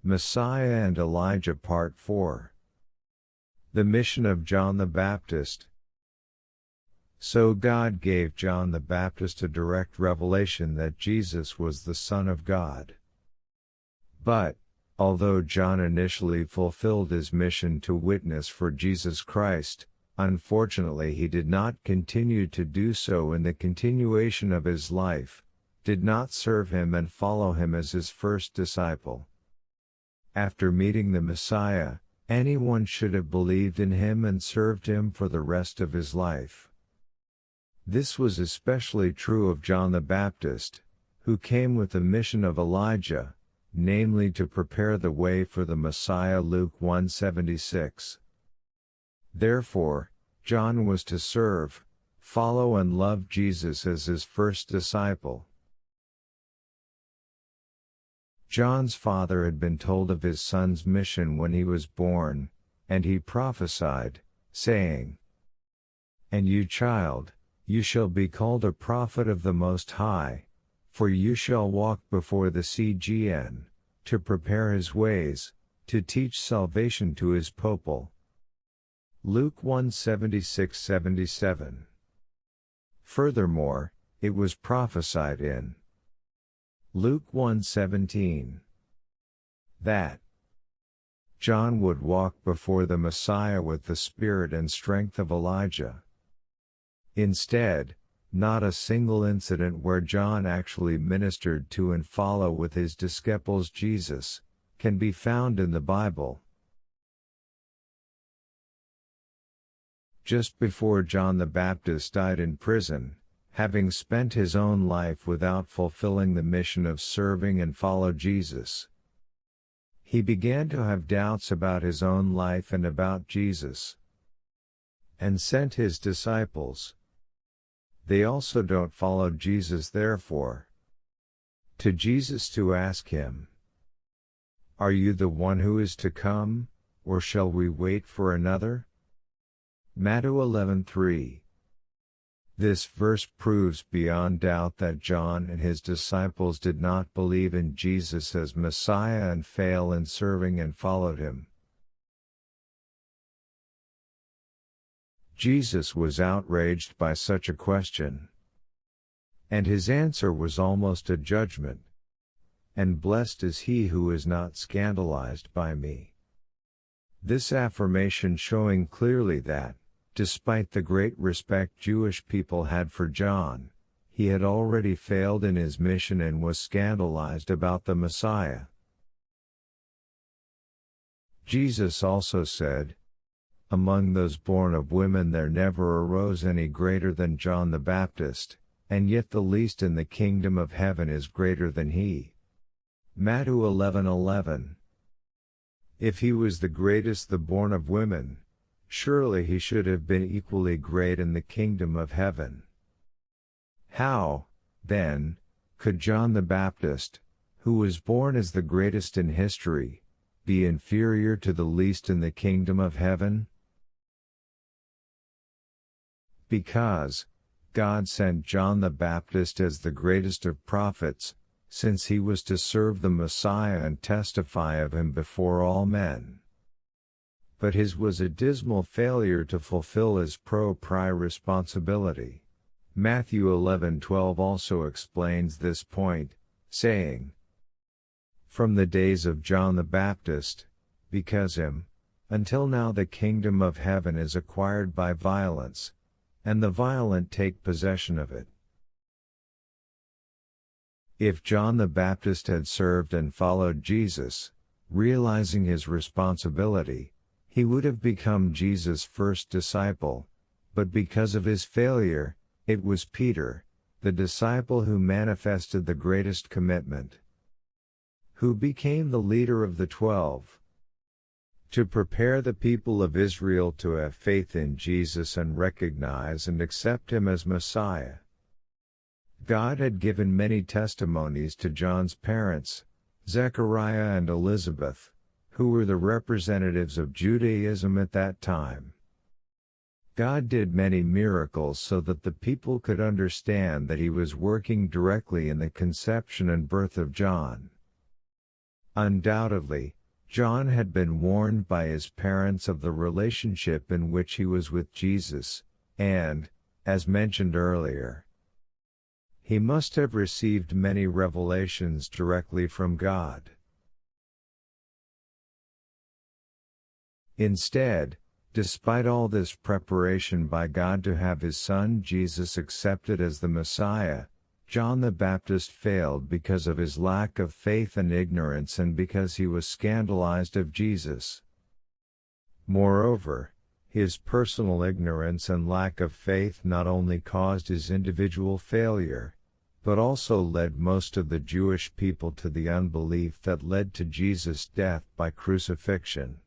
Messiah and Elijah Part 4. The mission of John the Baptist. So God gave John the Baptist a direct revelation that Jesus was the Son of God. But, although John initially fulfilled his mission to witness for Jesus Christ, unfortunately he did not continue to do so in the continuation of his life, did not serve him and follow him as his first disciple. After meeting the Messiah, anyone should have believed in him and served him for the rest of his life. This was especially true of John the Baptist, who came with the mission of Elijah, namely to prepare the way for the Messiah. Luke 1:76. Therefore, John was to serve, follow and love Jesus as his first disciple. John's father had been told of his son's mission when he was born, and he prophesied, saying, "And you, child, you shall be called a prophet of the Most High, for you shall walk before the CGN, to prepare his ways, to teach salvation to his people." Luke 1:76-77. Furthermore, it was prophesied in Luke 1:17 that John would walk before the Messiah with the spirit and strength of Elijah. Instead, not a single incident where John actually ministered to and followed with his disciples Jesus can be found in the Bible. Just before John the Baptist died in prison, having spent his own life without fulfilling the mission of serving and follow Jesus, he began to have doubts about his own life and about Jesus, and sent his disciples. They also don't follow Jesus, therefore, to Jesus to ask him, "Are you the one who is to come, or shall we wait for another?" Matthew 11:3. This verse proves beyond doubt that John and his disciples did not believe in Jesus as Messiah and fail in serving and followed him. Jesus was outraged by such a question, and his answer was almost a judgment. "And blessed is he who is not scandalized by me." This affirmation showing clearly that, despite the great respect Jewish people had for John, he had already failed in his mission and was scandalized about the Messiah. Jesus also said, "Among those born of women there never arose any greater than John the Baptist, and yet the least in the kingdom of heaven is greater than he." Matthew 11:11. If he was the greatest the born of women, surely he should have been equally great in the kingdom of heaven. How, then, could John the Baptist, who was born as the greatest in history, be inferior to the least in the kingdom of heaven? Because God sent John the Baptist as the greatest of prophets, since he was to serve the Messiah and testify of him before all men. But his was a dismal failure to fulfill his pro-pri responsibility. Matthew 11:12 also explains this point, saying, "From the days of John the Baptist, because him, until now the kingdom of heaven is acquired by violence, and the violent take possession of it." If John the Baptist had served and followed Jesus, realizing his responsibility, he would have become Jesus' first disciple, but because of his failure, it was Peter, the disciple who manifested the greatest commitment, who became the leader of the 12. To prepare the people of Israel to have faith in Jesus and recognize and accept him as Messiah. God had given many testimonies to John's parents, Zechariah and Elizabeth, who were the representatives of Judaism at that time. God did many miracles so that the people could understand that he was working directly in the conception and birth of John. Undoubtedly, John had been warned by his parents of the relationship in which he was with Jesus, and, as mentioned earlier, he must have received many revelations directly from God. Instead, despite all this preparation by God to have his son Jesus accepted as the Messiah, John the Baptist failed because of his lack of faith and ignorance and because he was scandalized of Jesus. Moreover, his personal ignorance and lack of faith not only caused his individual failure, but also led most of the Jewish people to the unbelief that led to Jesus' death by crucifixion.